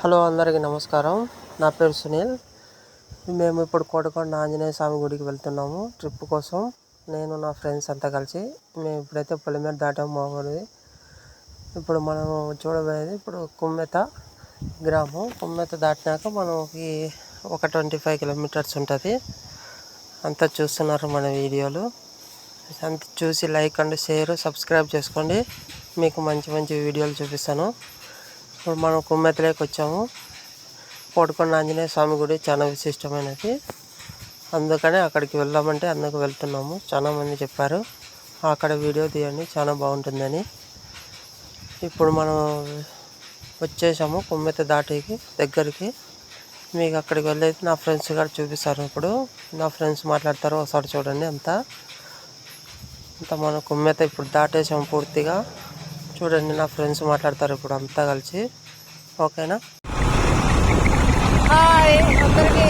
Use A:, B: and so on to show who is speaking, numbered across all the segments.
A: Hello అందరికీ నమస్కారం. నా పేరు సునీల్. మేము ఇప్పుడు కోటకొండ ఆంజనేయ స్వామి గుడికి వెళ్తున్నాము ట్రిప్ కోసం. నేను నా ఫ్రెండ్స్ అంతా కలిసి మేము ఇప్పుడైతే పొలిమేర దాటాము మా ఊరిది. ఇప్పుడు మనం చూడబోయేది ఇప్పుడు కుమ్మెత గ్రామం. కుమ్మెత దాటినాక మనకి ఒక 25 కిలోమీటర్స్ ఉంటుంది. అంతా చూస్తున్నారు మన వీడియోలు. అంత చూసి లైక్ అండ్ షేర్ సబ్స్క్రైబ్ చేసుకోండి. మీకు మంచి మంచి వీడియోలు చూపిస్తాను. ఇప్పుడు మనం కుమ్మెతలోకి వచ్చాము. కోటకొండ ఆంజనేయ స్వామి గుడి చాలా విశిష్టమైనది, అందుకనే అక్కడికి వెళ్దామంటే అందుకు వెళ్తున్నాము. చాలామంది చెప్పారు అక్కడ వీడియో తీయండి చాలా బాగుంటుందని. ఇప్పుడు మనం వచ్చేసాము కుమ్మెత దాటికి దగ్గరికి. మీకు అక్కడికి వెళ్ళేది నా ఫ్రెండ్స్ గారు చూపిస్తారు. ఇప్పుడు నా ఫ్రెండ్స్ మాట్లాడతారు, ఒకసారి చూడండి. అంతా మన కుమ్మెత ఇప్పుడు దాటేసాము పూర్తిగా. చూడండి, నా ఫ్రెండ్స్ మాట్లాడతారు ఇప్పుడు అంతా కలిసి. ఓకేనా?
B: హాయ్ అందరికీ.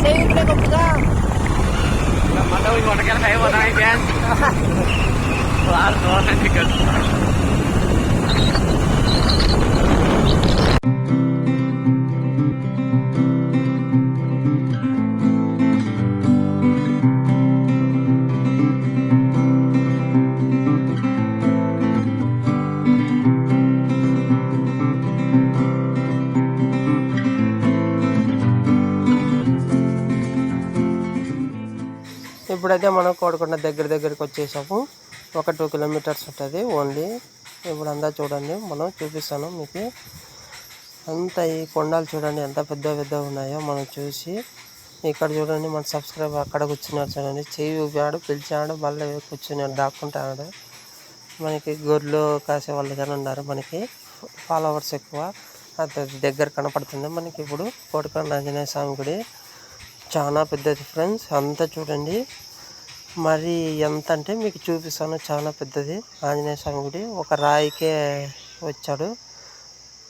B: సేవింగ్లే గొప్పగా
A: ఇప్పుడైతే మనం కోటకొండ దగ్గరికి వచ్చేసాము. ఒక 2 కిలోమీటర్స్ ఉంటుంది ఓన్లీ. ఇప్పుడు అంతా చూడండి, మనం చూపిస్తాను మీకు. అంతా ఈ కొండలు చూడండి ఎంత పెద్దగా ఉన్నాయో మనం చూసి. ఇక్కడ చూడండి మన సబ్స్క్రైబర్ అక్కడ కూర్చున్నాడు చూడండి. చెయ్యి ఊపాడు, పిలిచాడు, మళ్ళీ కూర్చున్నాడు, దాక్కుంటాడు. మనకి గొర్రెలు కాసే వాళ్ళు కానీ ఉన్నారు. మనకి ఫాలోవర్స్ ఎక్కువ. అది దగ్గర కనపడుతుంది మనకి. ఇప్పుడు కోటకొండ ఆంజనేయ స్వామి గుడి చాలా పెద్దది ఫ్రెండ్స్. అంతా చూడండి. మరి ఎంత అంటే మీకు చూపిస్తాను, చాలా పెద్దది ఆంజనేయ స్వామి గుడి. ఒక రాయికే వచ్చాడు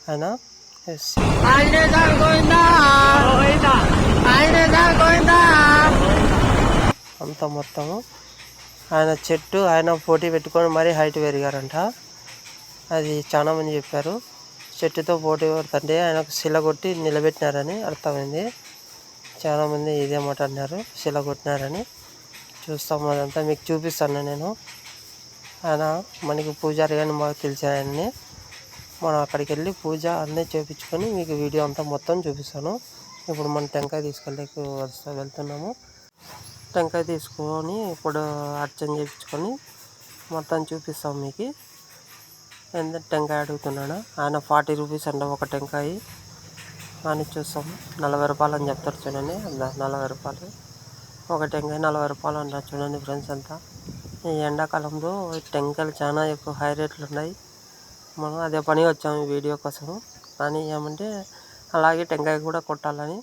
A: ఆయన. అంత మొత్తము ఆయన చెట్టు ఆయన పోటీ పెట్టుకొని మరీ హైట్ పెరిగారంట. అది చాలా మంది చెప్పారు. చెట్టుతో పోటీ పడుతుంటే ఆయనకు శిల కొట్టి నిలబెట్టినారని అర్థమైంది. చాలామంది ఇదే మాట అన్నారు, శిల కొట్టినారని. చూస్తాము, అదంతా మీకు చూపిస్తాను నేను. ఆయన మనకి పూజారి కానీ మాకు తెలిసాయని మనం అక్కడికి వెళ్ళి పూజ అన్నీ చేయించుకొని మీకు వీడియో అంతా మొత్తం చూపిస్తాను. ఇప్పుడు మనం టెంకాయ తీసుకెళ్ళి వెళ్తున్నాము. టెంకాయ తీసుకొని ఇప్పుడు అర్చన చేయించుకొని మొత్తం చూపిస్తాం మీకు. ఎంత టెంకాయ అడుగుతున్నాడు ఆయన. 40 రూపీస్ అంట ఒక టెంకాయ అని. చూస్తాము 40 రూపాయలు అని చెప్తారు చూడండి. 40 రూపాయలు ఒక టెంకాయ, 40 రూపాయలు అంటారు చూడండి ఫ్రెండ్స్. అంతా ఈ ఎండాకాలంలో టెంకాయలు చాలా ఎక్కువ హై రేట్లు ఉన్నాయి. మనం అదే పని వచ్చాము ఈ వీడియో కోసము. కానీ ఏమంటే అలాగే టెంకాయ కూడా కొట్టాలని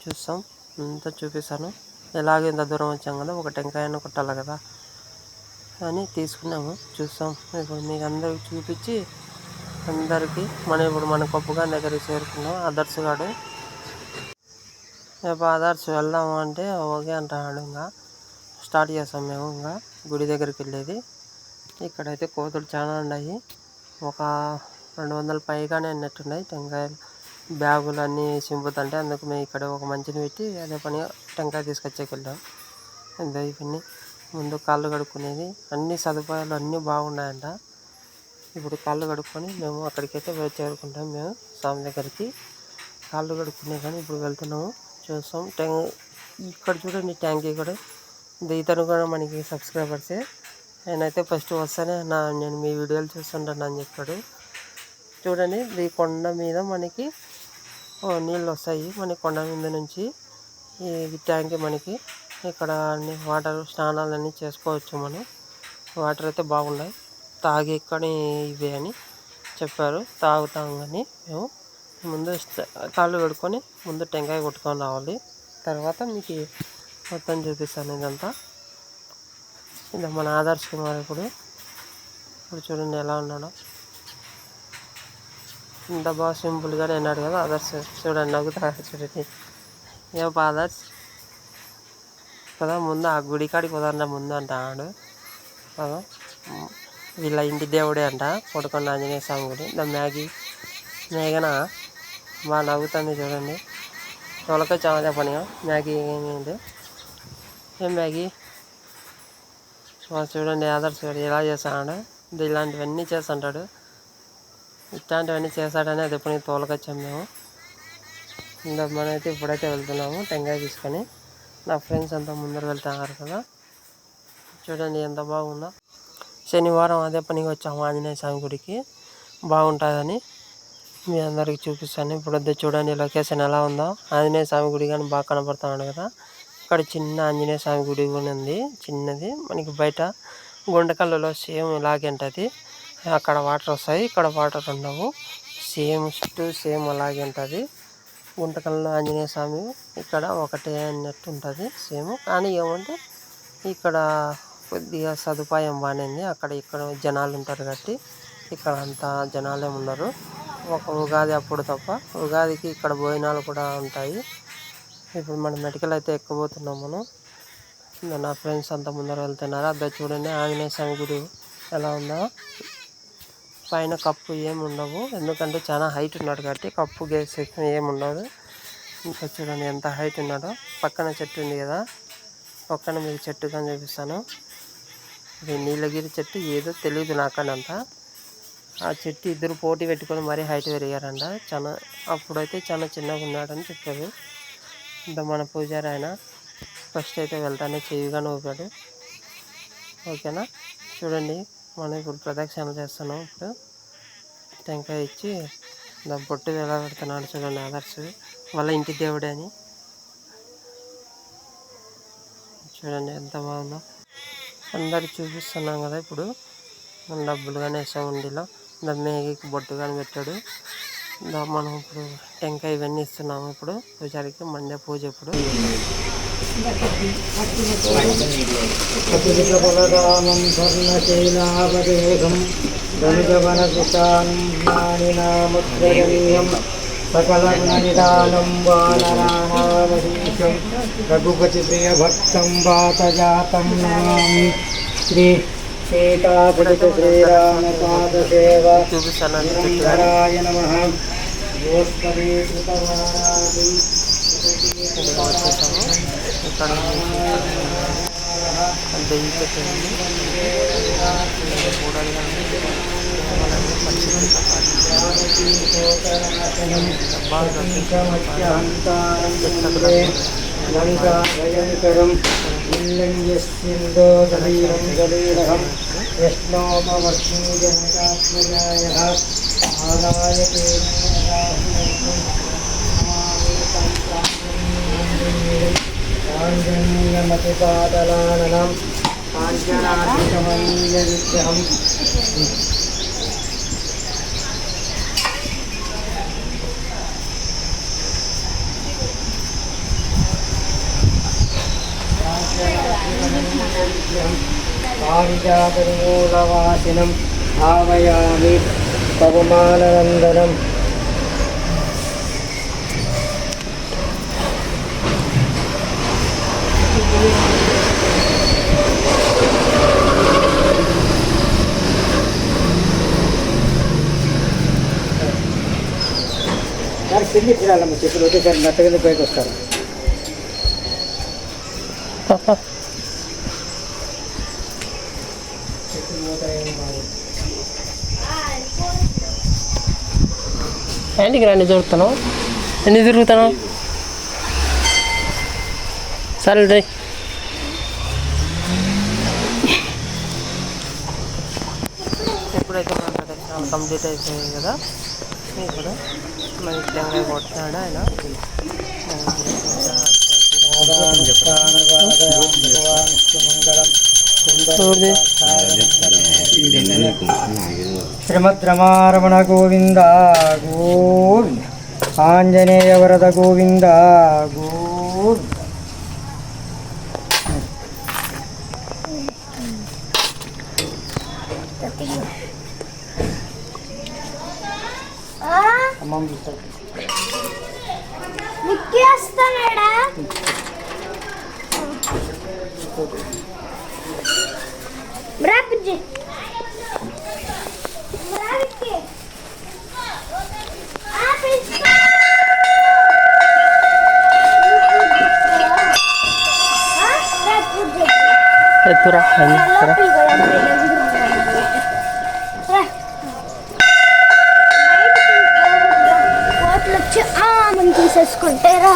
A: చూస్తాం. అంతా చూపిస్తాను. ఎలాగో ఇంత దూరం వచ్చాం కదా, ఒక టెంకాయను కొట్టాలి కదా అని తీసుకున్నాము. చూస్తాం ఇప్పుడు మీకు అందరికి చూపించి అందరికీ. ఇప్పుడు మన కొప్పగా దగ్గరికి చేరుకున్నాం. ఆదర్శ్ గాడు రేపు ఆదర్శ్ వెళ్దాము అంటే ఓకే అంటున్నాడు. ఇంకా స్టార్ట్ చేస్తాం మేము ఇంకా గుడి దగ్గరికి వెళ్ళేది. ఇక్కడైతే కోతులు చాలా ఉన్నాయి. ఒక 200 పైగానే అన్నట్టున్నాయి టెంకాయలు. బ్యాగులు అన్నీ చింపుతుంటే అందుకు మేము ఇక్కడ ఒక మంచిని పెట్టి అదే పనిగా టెంకాయ తీసుకొచ్చేకి వెళ్ళాం. ఇవన్నీ ముందు కాళ్ళు కడుక్కునేది, అన్ని సదుపాయాలు అన్నీ బాగున్నాయంట. ఇప్పుడు కాళ్ళు కడుక్కొని మేము అక్కడికైతే చేరుకుంటాం. మేము స్వామి దగ్గరికి కాళ్ళు కడుక్కునే కానీ ఇప్పుడు వెళ్తున్నాము. చూస్తాం. ఇక్కడ చూడండి ట్యాంకీ కూడా. ఇతను కూడా మనకి సబ్స్క్రైబర్సే. నేనైతే ఫస్ట్ వస్తానే నేను మీ వీడియోలు చూస్తుంటాను అని చెప్పాడు. చూడండి, ఈ కొండ మీద మనకి నీళ్ళు వస్తాయి. మన కొండ మీద నుంచి ఈ ట్యాంక్ మనకి ఇక్కడ అన్ని వాటర్ స్నానాలన్నీ చేసుకోవచ్చు మనం. వాటర్ అయితే బాగున్నాయి. తాగి కానీ ఇవే అని చెప్పారు. తాగుతాం కానీ మేము ముందు కాళ్ళు కడుక్కొని ముందు టెంకాయ కొట్టుకొని రావాలి. తర్వాత మీకు మొత్తం చూపిస్తాను ఇదంతా. ఇది మన ఆదర్శ్ కుమార్. ఇప్పుడు చూడండి ఎలా ఉన్నాడో. ఇంత బాగా సింపుల్గానే అన్నాడు కదా ఆదర్శ్. చూడండి నవ్వుతా చూడండి. ఏ ఆదర్శ్ కదా ముందు ఆ గుడి కాడికి పోదాం ముందు అంటాడు కదా. వీళ్ళ ఇంటి దేవుడే అంట కొడుకొండ ఆంజనేయ స్వామి గుడి. మేఘన బాగా నవ్వుతుంది చూడండి. తోలక చాలా పనిగా మ్యాగీ ఏంటి ఏం మ్యాగీ చూడండి. ఆదర్శ్ గారు ఎలా చేస్తాడు, ఇలాంటివన్నీ చేస్తుంటాడు. ఇట్లాంటివన్నీ చేస్తాడని అది ఎప్పుడు తోలకొచ్చాం మేము. మనమైతే ఇప్పుడైతే వెళ్తున్నాము టెంకాయ తీసుకొని. నా ఫ్రెండ్స్ అంతా ముందర వెళ్తున్నారు కదా, చూడండి ఎంత బాగుందో. శనివారం అదే పనికి వచ్చాము ఆంజనేయ స్వామి గుడికి, బాగుంటుందని మీ అందరికి చూపిస్తాను. ఇప్పుడు వద్ద చూడండి లొకేషన్ ఎలా ఉందో. ఆంజనేయ స్వామి గుడి కానీ బాగా కనపడుతున్నాడు కదా. ఇక్కడ చిన్న ఆంజనేయ స్వామి గుడి కూడా ఉంది, చిన్నది. మనకి బయట గుండకల్లులో సేమ్ ఇలాగే ఉంటుంది. అక్కడ వాటర్ వస్తాయి, ఇక్కడ వాటర్ ఉండవు. సేమ్ చుట్టూ సేమ్ అలాగే ఉంటుంది. గుంటకల్లో ఆంజనేయ స్వామి ఇక్కడ ఒకటే అన్నట్టు ఉంటుంది సేమ్. కానీ ఏమంటే ఇక్కడ కొద్దిగా సదుపాయం బాగానే ఉంది. ఇక్కడ జనాలు ఉంటారు కాబట్టి ఇక్కడ అంతా జనాలే ఉన్నారు. ఒక ఉగాది అప్పుడు తప్ప. ఉగాదికి ఇక్కడ భోజనాలు కూడా ఉంటాయి. ఇప్పుడు మనం మెడికల్ అయితే ఎక్కబోతున్నాం మనం. నా ఫ్రెండ్స్ అంతా ముందర వెళ్తున్నారు. అదే చూడండి ఆంజనేయ స్వామి గుడి ఎలా ఉందో. పైన కప్పు ఏమి ఉండవు, ఎందుకంటే చాలా హైట్ ఉన్నాడు కాబట్టి కప్పు గేస్ ఏమి ఉండదు. ఇంకా చూడండి ఎంత హైట్ ఉన్నాడో. పక్కన చెట్టు ఉంది కదా, పక్కన మీకు చెట్టు కానీ చూపిస్తాను. ఇది నీలగిరి చెట్టు ఏదో తెలియదు నాకనంతా. ఆ చెట్టు ఇద్దరు పోటీ పెట్టుకొని మరీ హైట్ పెరిగారంట. అప్పుడైతే చాలా చిన్నగా ఉన్నాడని చెప్పారు. ఇంకా మన పూజారి ఆయన ఫస్ట్ అయితే వెళ్తానే చెవిగా ఊపాడు. ఓకేనా, చూడండి మనం ఇప్పుడు ప్రదక్షిణలు చేస్తున్నాం. ఇప్పుడు టెంకాయ ఇచ్చి బొట్టు ఎలా పెడుతున్నాడు చూడండి. ఆదర్శ్ వాళ్ళ ఇంటి దేవుడే అని చూడండి ఎంత బాగుందో. అందరికి చూపిస్తున్నాం కదా. ఇప్పుడు డబ్బులు కానీ వేసాం ఉండిలో. మేఘకి బొట్టు కానీ పెట్టాడు. మనం ఇప్పుడు టెంకాయ ఇవన్నీ ఇస్తున్నాము. ఇప్పుడు పూజారికి మండే పూజ. ఇప్పుడు
C: సకలగుణనిదానం వానరాణామశీషం రఘుపతి ప్రియ భక్తం వాతజాతం నమామి. శ్రీ సీతాపతిత శ్రీరామ పాద సేవ నిరంతరాయ నమః. గోస్పదే కృతవారాధి లంకాభయంకరం ఇల్లంజస్మిందో దలీరం దలీరహం యష్ణోపవర్షీజనకాత్మజాయ ఆదాయ ఆంజనేయమతిపాదలాననం కాంచనాధికమనీయ విగ్రహం పారిజాతమూలవాసినం భావయామి పవమాననందనం. కింది తిరాలమ్మ చెప్పులు ఒకటేసారి నట్ట కింద పైకి వస్తారు.
A: ఏంటికి రండి దొరుకుతాను, ఎన్ని తిరుగుతాను. సరే రే. ఎప్పుడైతే మన ప్రదక్షిణాలు కంప్లీట్ అయిపోయాయి కదా, ఇప్పుడు మనకి టెంకాయ కొట్టాడు ఆయన. శ్రీమద్రమారమణ గోవింద గోవింద, ఆంజనేయ వరద గోవింద గోవింద. అమ్మమ్మ చూస్తాడు ఎక్కురా
B: తీసేసుకుంటే రా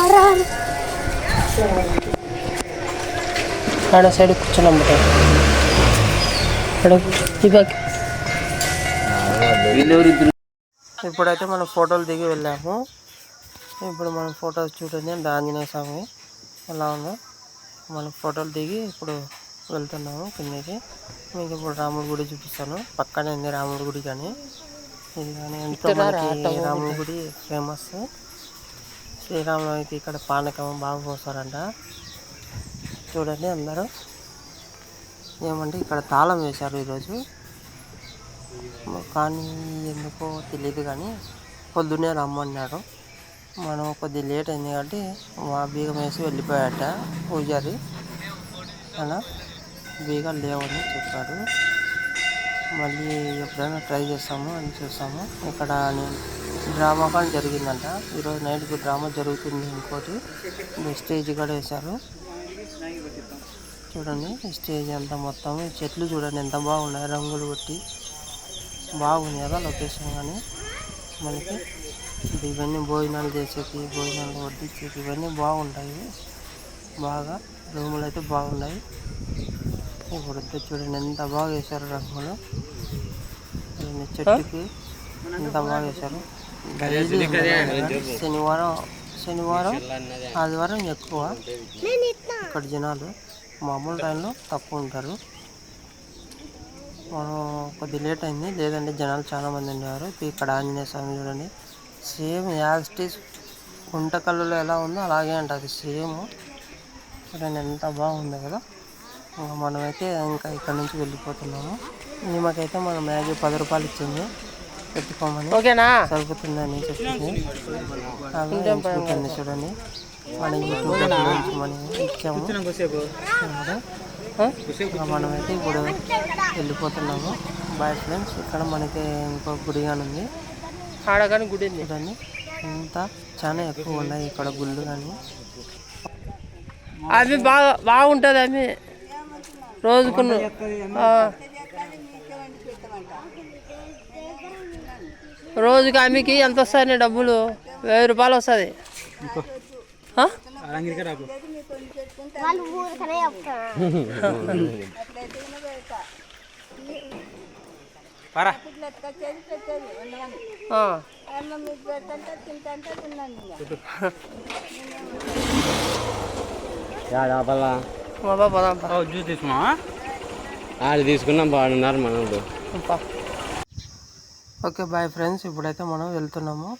A: ఆడ సైడ్ కూర్చున్నాం ఇప్పుడైతే మనం ఫోటోలు దిగి వెళ్ళాము. ఇప్పుడు మనం ఫోటోస్ చూడండి అంటే ఆంజనేయ స్వామి ఎలా ఉందో. మనం ఫోటోలు దిగి ఇప్పుడు వెళ్తున్నాము కిందకి. మీకు ఇప్పుడు రాముడి గుడి చూపిస్తాను. పక్కనే ఉంది రాముడి గుడి. కానీ ఇది కానీ ఎంతో మనకి రాముడి గుడి ఫేమస్. శ్రీరాములకి ఇక్కడ పానకం బాగా పోస్తారంట. చూడండి అందరూ. ఏమంటే ఇక్కడ తాళం వేశారు ఈరోజు, కానీ ఎందుకో తెలియదు. కానీ పొద్దున్నే రమ్మన్నాడు. మనం కొద్ది లేట్ అయింది కాబట్టి మా బీగం వేసి వెళ్ళిపోయాట పూజారి. అలా బీగాలు లేవని చెప్పాడు. మళ్ళీ ఎప్పుడైనా ట్రై చేస్తాము అని చూస్తాము. ఇక్కడ డ్రామా కానీ జరిగిందంట. ఈరోజు నైట్కి డ్రామా జరుగుతుంది. ఇంకోటి స్టేజ్ కూడా వేశారు. చూడండి స్టేజ్ అంతా మొత్తం చెట్లు చూడండి ఎంత బాగున్నాయి, రంగులు కొట్టి బాగుంది కదా లొకేషన్. కానీ మనకి ఇవన్నీ భోజనాలు చేసేకి, భోజనాలు వడ్డించేకి ఇవన్నీ బాగుంటాయి. బాగా రూములు అయితే బాగున్నాయి. ఇప్పుడు చూడండి ఎంత బాగా వేశారు రంగులు. చెట్టుకి ఎంత బాగా వేశారు. శనివారం ఆదివారం ఎక్కువ ఇక్కడ జనాలు. మామూలు టైంలో తక్కువ ఉంటారు. మనం కొద్ది లేట్ అయింది, లేదంటే జనాలు చాలా మంది ఉండేవారు. ఇక్కడ ఆంజనేయ స్వామి చూడండి సేమ్ యాజ్ ఇట్ ఈస్ గుంటకల్లులో ఎలా ఉందో అలాగే ఉంటుంది సేమ్. చూడండి ఎంత బాగుంది కదా. ఇంకా మనమైతే ఇంకా ఇక్కడ నుంచి వెళ్ళిపోతున్నాము. ఈమెకైతే మన మ్యాగీ 10 రూపాయలు ఇచ్చింది పెట్టుకోమని. ఓకేనా సరిపోతుందని చెప్పింది. చూడండి మన యూట్యూబ్ నుంచి మనం ఇచ్చాము. మనమైతే ఇప్పుడు వెళ్ళిపోతున్నాము. Bye friends. ఇక్కడ మనకి ఇంకో గుడి కానీ ఉంది. ఆడ కానీ గుడి చూడండి అంతా చాలా ఎక్కువ ఉన్నాయి ఇక్కడ గుళ్ళు. కానీ అవి బాగుంటుంది. అవి రోజుకు రోజుకి ఆమెకి ఎంత వస్తాయి డబ్బులు? 1000 రూపాయలు వస్తుంది.
C: తీసుకున్నాం బాగున్నారు మనోడు.
A: Okay bye friends. ఇప్పుడైతే మనం వెళ్తున్నాము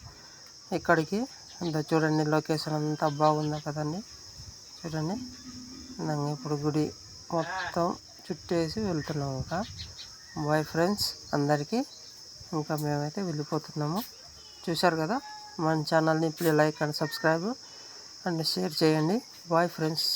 A: ఇక్కడికి. అంత చూడండి లొకేషన్ అంతా బాగుందా కదండి. చూడండి ఇప్పుడు గుడి మొత్తం చుట్టేసి వెళ్తున్నాము. ఇంకా బాయ్ ఫ్రెండ్స్ అందరికీ. ఇంకా మేమైతే వెళ్ళిపోతున్నాము. చూశారు కదా మన ఛానల్ని. Please like and subscribe and share చేయండి. Bye friends.